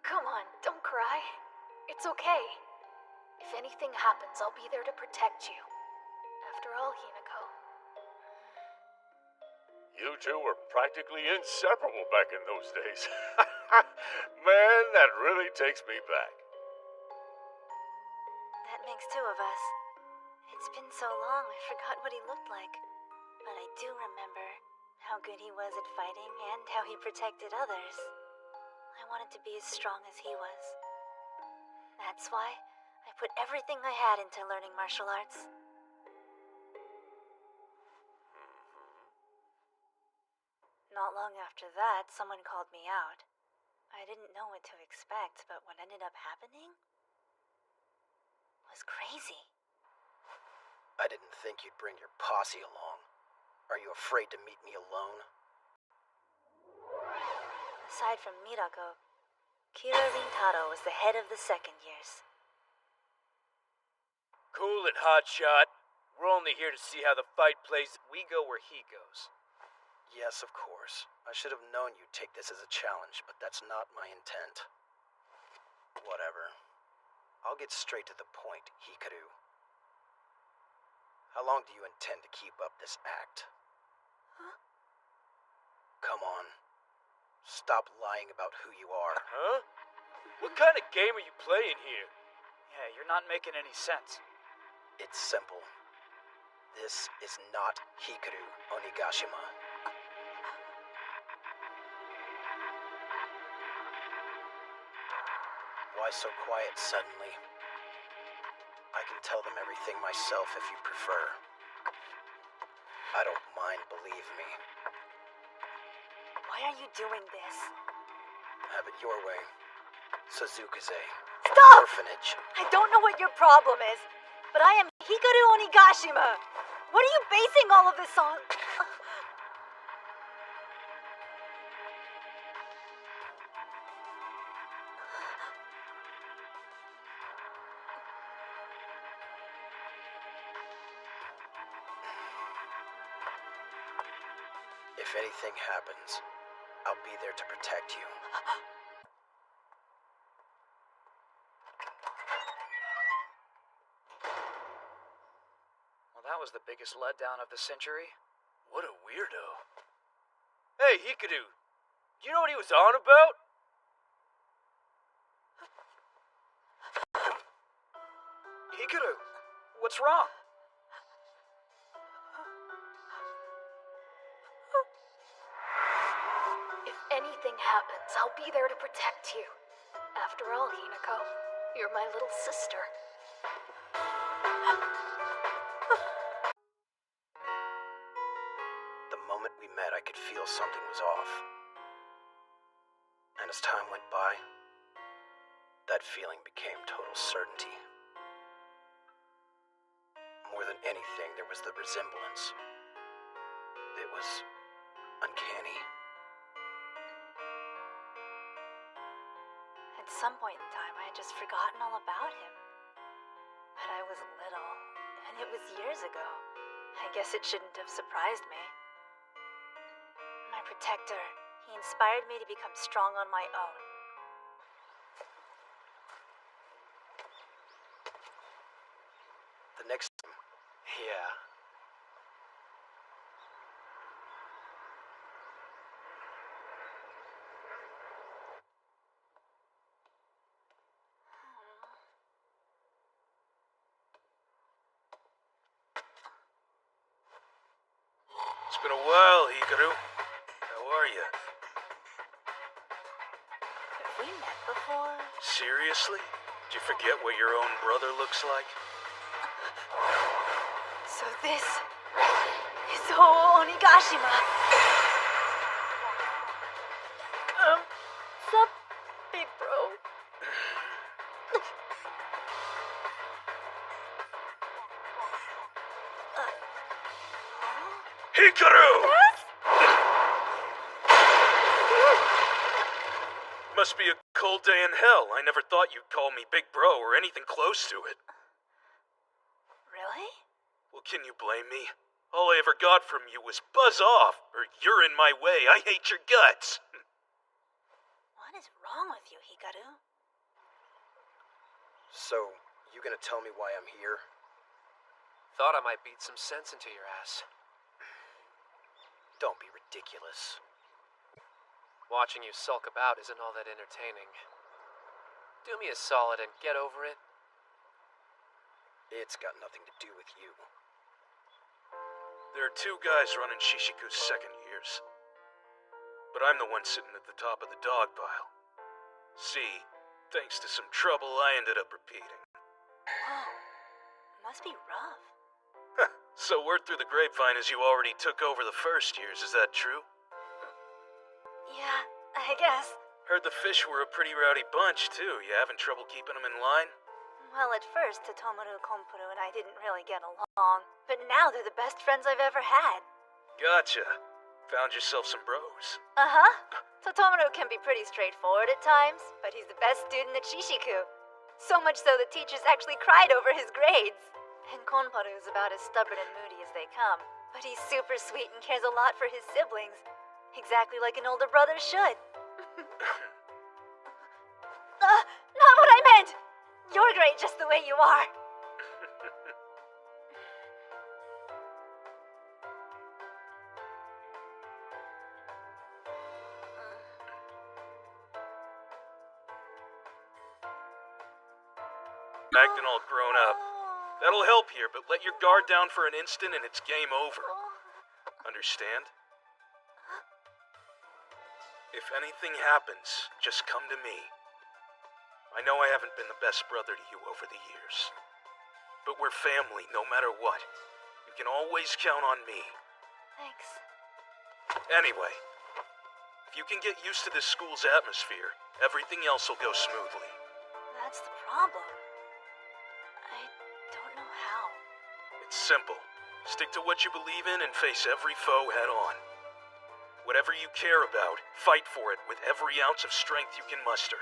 Come on, don't cry. It's okay. If anything happens, I'll be there to protect you. After all, Hinako. You two were practically inseparable back in those days. Man, that really takes me back. That makes two of us. It's been so long, I forgot what he looked like. But I do remember how good he was at fighting and how he protected others. I wanted to be as strong as he was. That's why I put everything I had into learning martial arts. Not long after that, someone called me out. I didn't know what to expect, but what ended up happening was crazy. I didn't think you'd bring your posse along. Are you afraid to meet me alone? Aside from Mirako, Kira Rintaro was the head of the second years. Cool it, hotshot. We're only here to see how the fight plays. We go where he goes. Yes, of course. I should have known you'd take this as a challenge, but that's not my intent. Whatever. I'll get straight to the point, Hikaru. How long do you intend to keep up this act? Huh? Come on. Stop lying about who you are. Huh? What kind of game are you playing here? Yeah, you're not making any sense. It's simple. This is not Hikaru Onigashima. Why so quiet suddenly? I can tell them everything myself if you prefer. I don't mind, believe me. Why are you doing this? Have it your way. Suzukaze. Stop! Orphanage. I don't know what your problem is, but I am Hikaru Onigashima. What are you basing all of this on? If anything happens, I'll be there to protect you. Well, that was the biggest letdown of the century. What a weirdo. Hey, Hikaru, do you know what he was on about? Hikaru, what's wrong? If anything happens, I'll be there to protect you. After all, Hinako, you're my little sister. The moment we met, I could feel something was off. And as time went by, that feeling became total certainty. More than anything, there was the resemblance. It was uncanny. At some point in time, I had just forgotten all about him. But I was little, and it was years ago. I guess it shouldn't have surprised me. My protector, he inspired me to become strong on my own. The next time, Yeah. It's been a while, Hikaru. How are you? Have we met before? Seriously? Did you forget what your own brother looks like? So this is Onigashima. Sup, big bro? Hikaru! Must be a cold day in hell. I never thought you'd call me big bro or anything close to it. Really? Well, can you blame me? All I ever got from you was buzz off, or you're in my way. I hate your guts. What is wrong with you, Hikaru? so you gonna tell me why I'm here? Thought I might beat some sense into your ass. Don't be ridiculous. Watching you sulk about isn't all that entertaining. Do me a solid and get over it. It's got nothing to do with you. There are two guys running Shishiku's second years. But I'm the one sitting at the top of the dog pile. See, thanks to some trouble, I ended up repeating. Whoa. Must be rough. So word through the grapevine is you already took over the first years, is that true? Yeah, I guess. Heard the fish were a pretty rowdy bunch, too. You having trouble keeping them in line? Well, at first, Totomaru, Kompuru, and I didn't really get along. But now they're the best friends I've ever had. Gotcha. Found yourself some bros. Uh-huh. Totomaru can be pretty straightforward at times, but he's the best student at Shishiku. So much so that teachers actually cried over his grades. And Konparu's about as stubborn and moody as they come. But he's super sweet and cares a lot for his siblings. Exactly like an older brother should. Not what I meant! You're great just the way you are. Acting all grown up. That'll help here, but let your guard down for an instant and it's game over. Understand? If anything happens, just come to me. I know I haven't been the best brother to you over the years. But we're family, no matter what. You can always count on me. Thanks. Anyway, if you can get used to this school's atmosphere, everything else will go smoothly. That's the problem. I don't know how. It's simple. Stick to what you believe in and face every foe head on. Whatever you care about, fight for it with every ounce of strength you can muster.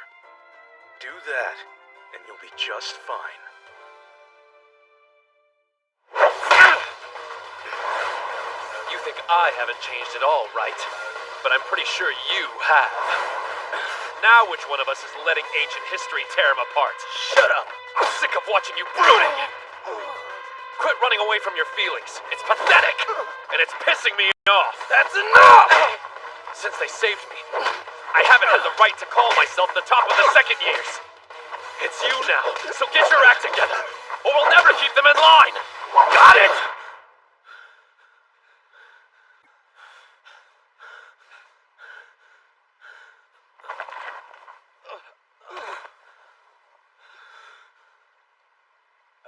Do that, and you'll be just fine. You think I haven't changed at all, right? But I'm pretty sure you have. Now which one of us is letting ancient history tear him apart? Shut up! I'm sick of watching you brooding! Quit running away from your feelings. It's pathetic! And it's pissing me off. That's enough! Since they saved me, I haven't had the right to call myself the top of the second years. It's you now, so get your act together, or we'll never keep them in line! Got it?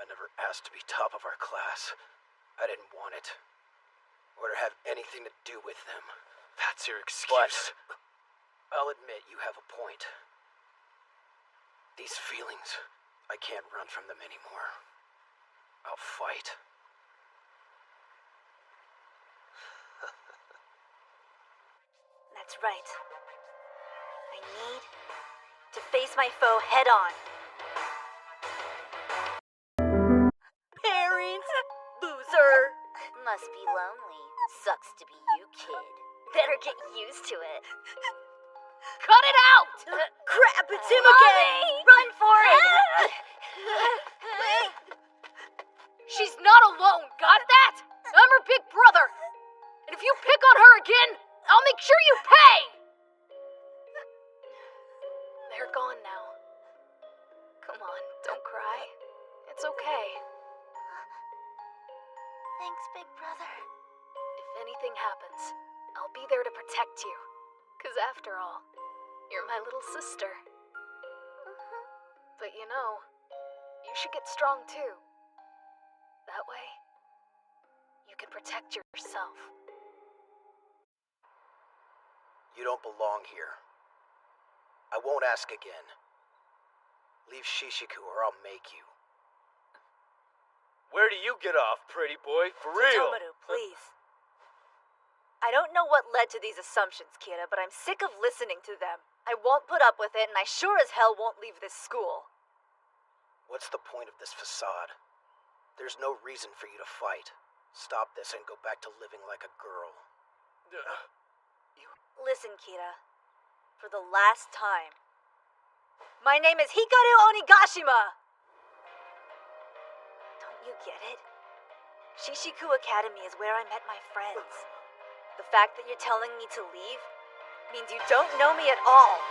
I never asked to be top of our class. I didn't want it. Or to have anything to do with them. That's your excuse. But I'll admit you have a point. These feelings, I can't run from them anymore. I'll fight. That's right. I need to face my foe head on. Parents! Loser! Must be lonely. Sucks to be you, kid. Better get used to it. Cut it out! Crap, it's him again! Run for it! She's not alone, got that? I'm her big brother. And if you pick on her again, I'll make sure you pay! They're gone now. Come on, don't cry. It's okay. Thanks, big brother. If anything happens, I'll be there to protect you. 'Cause after all, you're my little sister. But you know, you should get strong too. That way, you can protect yourself. You don't belong here. I won't ask again. Leave Shishiku or I'll make you. Where do you get off, pretty boy? For real? Tomaru, please. I don't know what led to these assumptions, Kira, but I'm sick of listening to them. I won't put up with it, and I sure as hell won't leave this school. What's the point of this facade? There's no reason for you to fight. Stop this and go back to living like a girl. Listen, Kira. For the last time. My name is Hikaru Onigashima! Don't you get it? Shishiku Academy is where I met my friends. The fact that you're telling me to leave means you don't know me at all.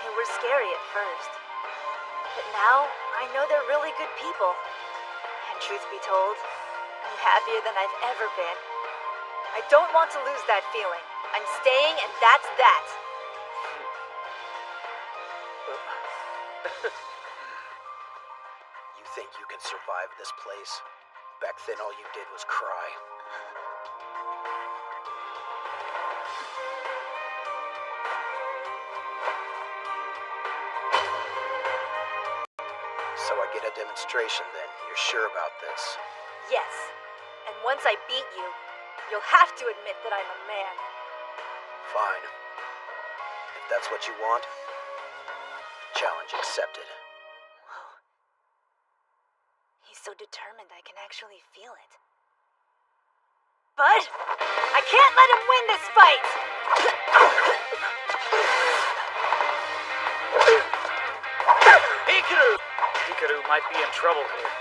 They were scary at first. But now, I know they're really good people. And truth be told, I'm happier than I've ever been. I don't want to lose that feeling. I'm staying, and that's that. You think you can survive this place? Back then all you did was cry. So I get a demonstration then. You're sure about this? Yes. And once I beat you, you'll have to admit that I'm a man. Fine. If that's what you want, challenge accepted. Whoa. He's so determined I can actually feel it. But I can't let him win this fight! Hikaru! Hikaru might be in trouble here.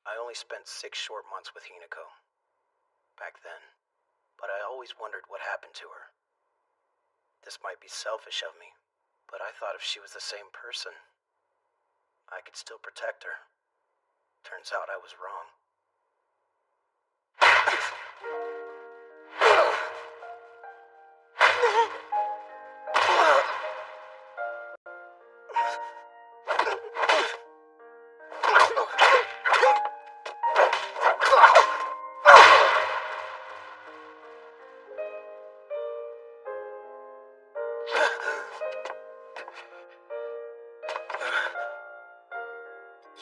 I only spent 6 short months with Hinako. Back then. but I always wondered what happened to her. This might be selfish of me, but I thought if she was the same person, I could still protect her. Turns out I was wrong.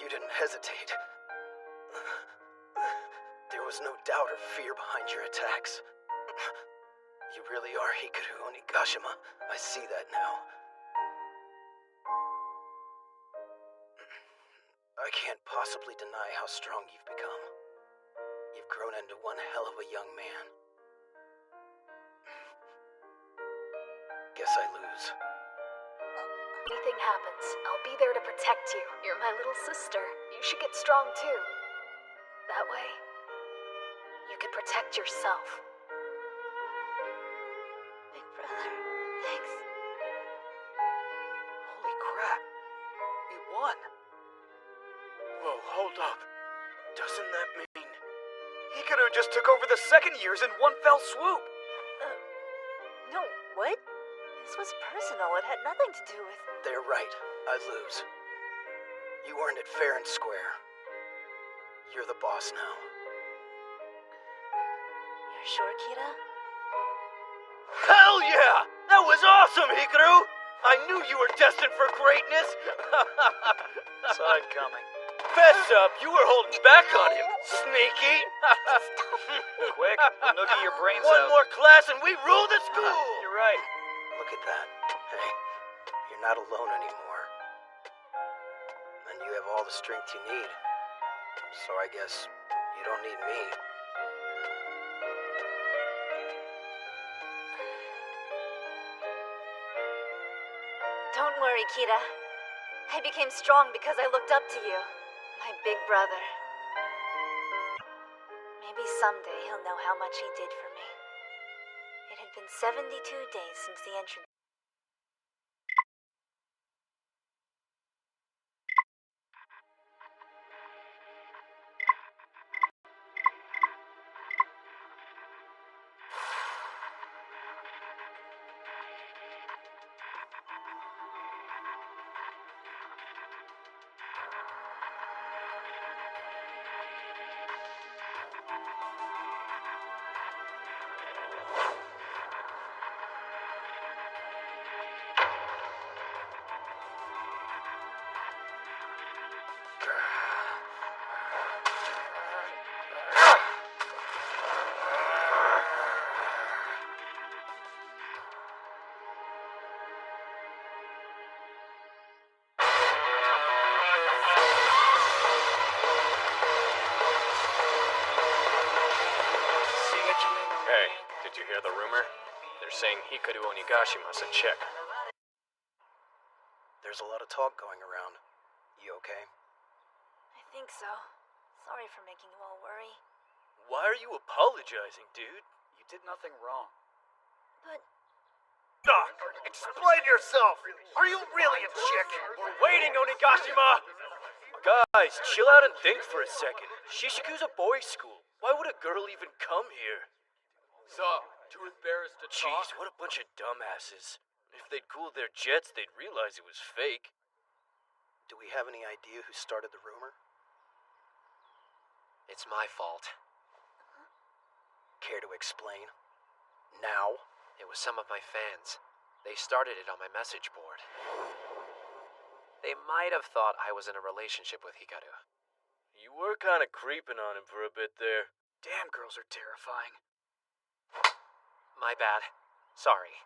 You didn't hesitate. There was no doubt or fear behind your attacks. You really are Hikaru Onigashima. I see that now. I can't possibly deny how strong you've become. You've grown into one hell of a young man. Guess I lose. Anything happens, I'll be there to protect you. You're my little sister. You should get strong too. That way, you can protect yourself. Big brother, thanks. Holy crap. We won. Whoa, hold up. Doesn't that mean Hikaru just took over the second years in one fell swoop? No, what? This was personal. It had nothing to do with... They're right. I lose. You earned it fair and square. You're the boss now. You're sure, Kira? Hell yeah! That was awesome, Hikaru! I knew you were destined for greatness! Saw it coming. Fess up, you were holding back on him, sneaky! Quick, we'll noogie your brains One out. more class and we rule the school! You're right. Look at that. Hey, you're not alone anymore. And you have all the strength you need. So I guess you don't need me. Don't worry, Kira. I became strong because I looked up to you. My big brother. Maybe someday he'll know how much he did for me. It had been 72 days since the entrance. Hey, did you hear the rumor? They're saying Hikaru Onigashima's a chick. There's a lot of talk going around. You okay? I think so. Sorry for making you all worry. Why are you apologizing, dude? You did nothing wrong. But Doc, explain yourself! Are you really a chick? We're waiting, Onigashima! Guys, chill out and think for a second. Shishiku's a boys' school. Why would a girl even come here? So, too embarrassed to Jeez, what a bunch of dumbasses. If they'd cooled their jets, they'd realize it was fake. Do we have any idea who started the rumor? It's my fault. Care to explain? Now? It was some of my fans. They started it on my message board. They might have thought I was in a relationship with Hikaru. You were kind of creeping on him for a bit there. Damn, girls are terrifying. My bad. Sorry.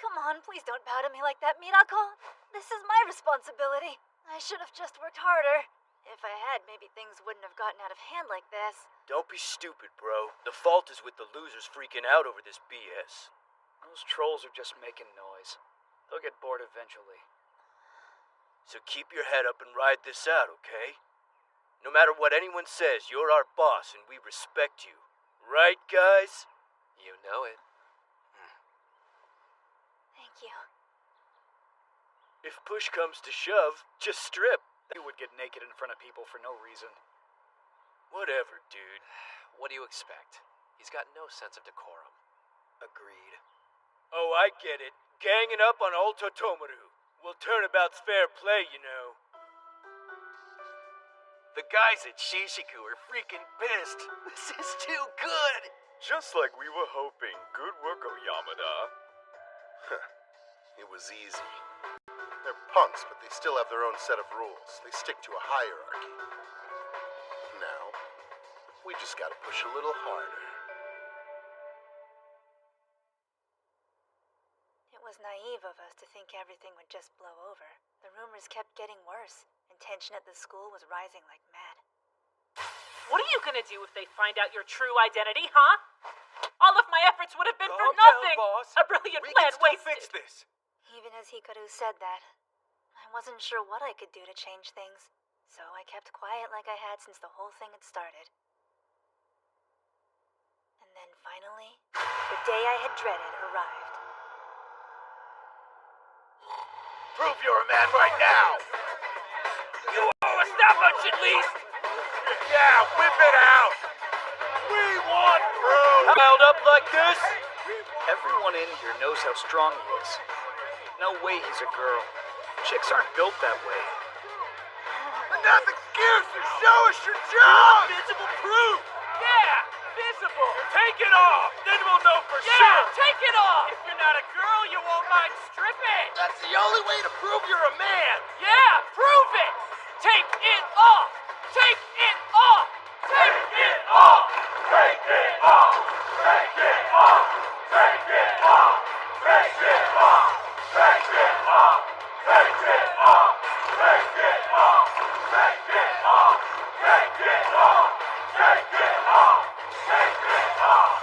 come on, please don't bow to me like that, Mirako. This is my responsibility. I should have just worked harder. If I had, maybe things wouldn't have gotten out of hand like this. Don't be stupid, bro. The fault is with the losers freaking out over this BS. Those trolls are just making noise. They'll get bored eventually. So keep your head up and ride this out, okay? No matter what anyone says, you're our boss and we respect you. Right, guys? You know it. Thank you. If push comes to shove, just strip. You would get naked in front of people for no reason. Whatever, dude. What do you expect? He's got no sense of decorum. Agreed. Oh, I get it. Ganging up on old Totomaru. Well, turnabout's fair play, you know. The guys at Shishiku are freaking pissed. This is too good. Just like we were hoping. Good work, Oyamada. It was easy. They're punks, but they still have their own set of rules. They stick to a hierarchy. Now, we just gotta push a little harder. It was naive of us to think everything would just blow over. The rumors kept getting worse, and tension at the school was rising like mad. What are you gonna do if they find out your true identity, huh? All of my efforts would have been for Calm down, nothing! boss. A brilliant We plan can still wasted! fix this. Even as Hikaru said that, I wasn't sure what I could do to change things, so I kept quiet like I had since the whole thing had started. And then finally, the day I had dreaded arrived. Prove you're a man right now. You owe us that much at least. Yeah, whip it out. We want proof. Piled up like this? Everyone in here knows how strong he is. No way he's a girl. Chicks aren't built that way. Enough excuses. Show us your job. Visible proof. Yeah, visible. Take it off. Then we'll know for sure. Yeah, take it off! If you're not a girl, you won't mind stripping! That's the only way to prove you're a man. Yeah, prove it! Take it off! Take it off! Take it off! Take it off. Take it off. Take it off. Take it off. Take it off. Take it off. Take it off. Take it off. Take it off. Take it off. Take it off.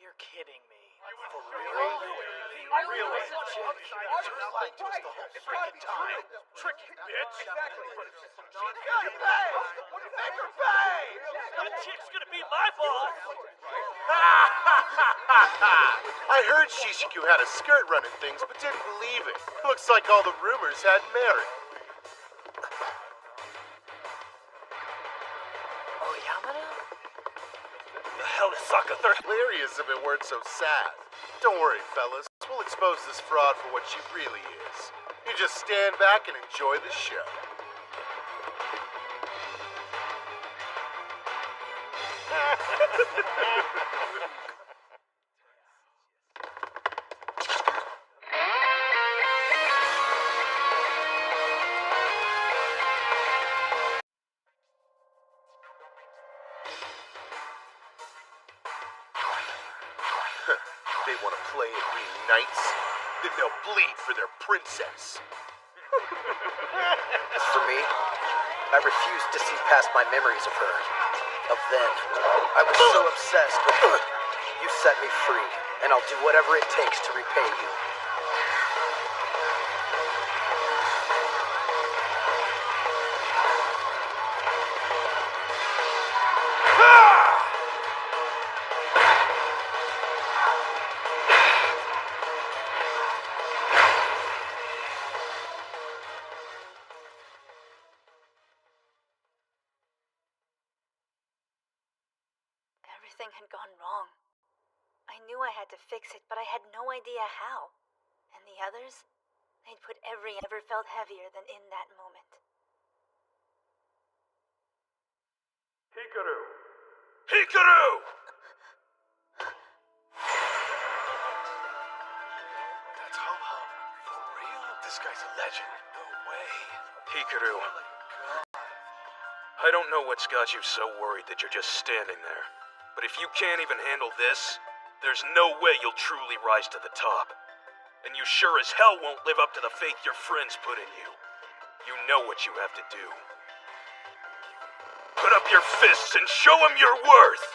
You're kidding me. Tricky bitch. Gotta pay. Make her pay. That chick's gonna be my boss. I heard Shishiku had a skirt running things, but didn't believe it. Looks like all the rumors had merit. Oh, Yamada? The hell is Sakather? Hilarious if it weren't so sad. Don't worry, fellas. We'll expose this fraud for what she really is. You just stand back and enjoy the show. They want to play at being knights? Then they'll bleed for their princess. As for me, I refused to see past my memories of her. Of then. I was so obsessed with her. You set me free, and I'll do whatever it takes to repay you. Everything had gone wrong. I knew I had to fix it, but I had no idea how. And the others, they'd put every ever felt heavier than in that moment. Hikaru! Hikaru! That's Ho-Ho. For real? This guy's a legend. No way. Hikaru. I don't know what's got you so worried that you're just standing there. But if you can't even handle this, there's no way you'll truly rise to the top. And you sure as hell won't live up to the faith your friends put in you. You know what you have to do. Put up your fists and show them your worth!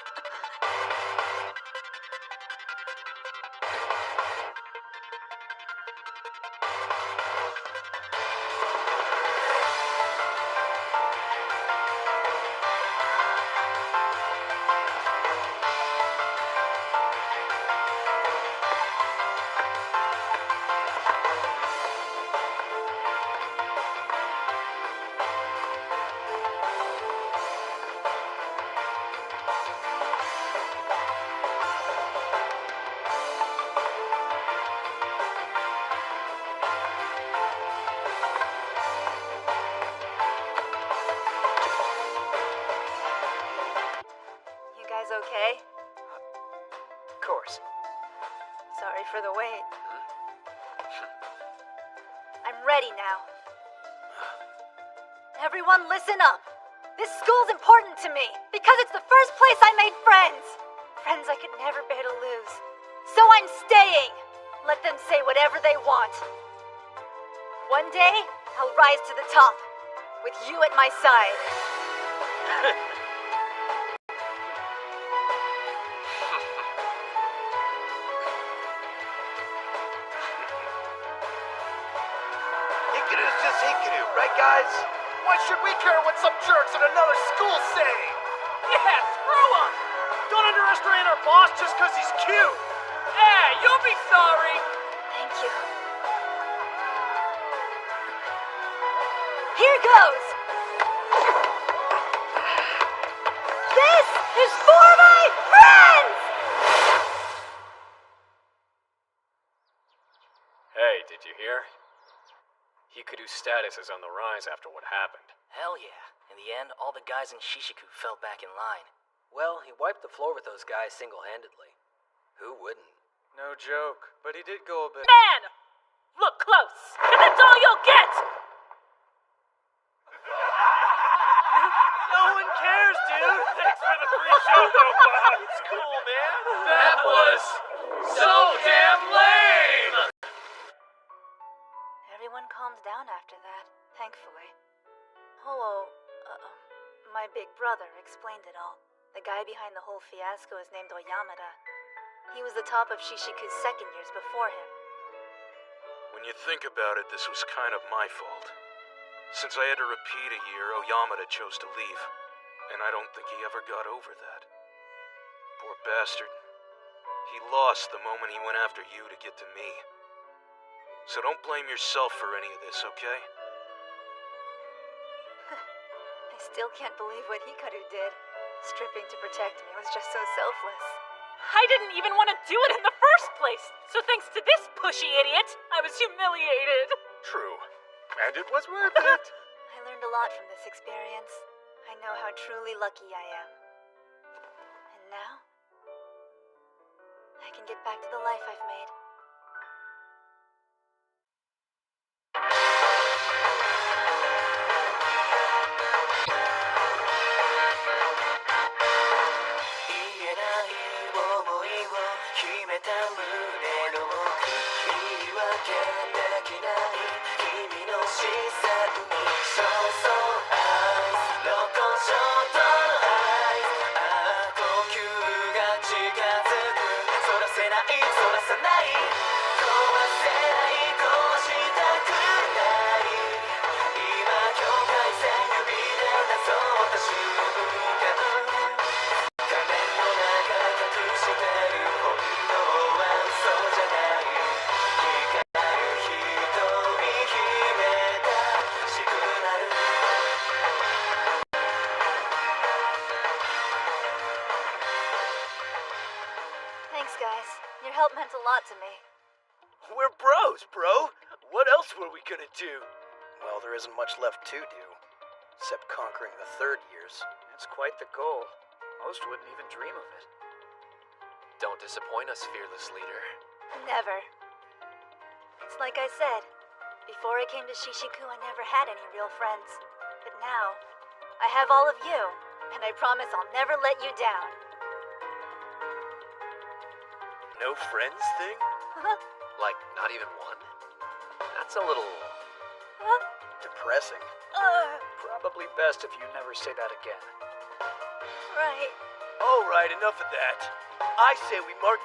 Sorry for the wait. I'm ready now. Everyone listen up. This school's important to me because it's the first place I made friends. Friends I could never bear to lose. So I'm staying. Let them say whatever they want. One day, I'll rise to the top with you at my side. Hikaru's just Hikaru, right guys? Why should we care what some jerks in another school say? Yeah, screw him! Don't underestimate our boss just because he's cute! Yeah, you'll be sorry! Thank you. Here goes! This is for my friends! Hey, did you hear? Hikaru's status is on the rise after what happened. Hell yeah. In the end, all the guys in Shishiku fell back in line. Well, he wiped the floor with those guys single-handedly. Who wouldn't? No joke, but he did go a bit... Man! Look close, and that's all you'll get! No one cares, dude! Thanks for the free show, though, Bob! It's cool, man! That was so damn lame! Everyone calmed down after that, thankfully. Oh, my big brother explained it all. The guy behind the whole fiasco is named Oyamada. He was the top of Shishiku's second years before him. When you think about it, this was kind of my fault. Since I had to repeat a year, Oyamada chose to leave. And I don't think he ever got over that. Poor bastard. He lost the moment he went after you to get to me. So don't blame yourself for any of this, okay? I still can't believe what Hikaru did. Stripping to protect me was just so selfless. I didn't even want to do it in the first place, so thanks to this pushy idiot, I was humiliated. True. And it was worth it. I learned a lot from this experience. I know how truly lucky I am. And now, I can get back to the life I've made. Thanks, guys. Your help meant a lot to me. We're bros, bro. What else were we gonna do? Well, there isn't much left to do, except conquering the third years. It's quite the goal. Most wouldn't even dream of it. Don't disappoint us, fearless leader. Never. It's like I said. Before I came to Shishiku, I never had any real friends. But now, I have all of you, and I promise I'll never let you down. No friends thing? Like, not even one? That's a little... Depressing. Probably best if you never say that again. Right. All right, enough of that. I say we mark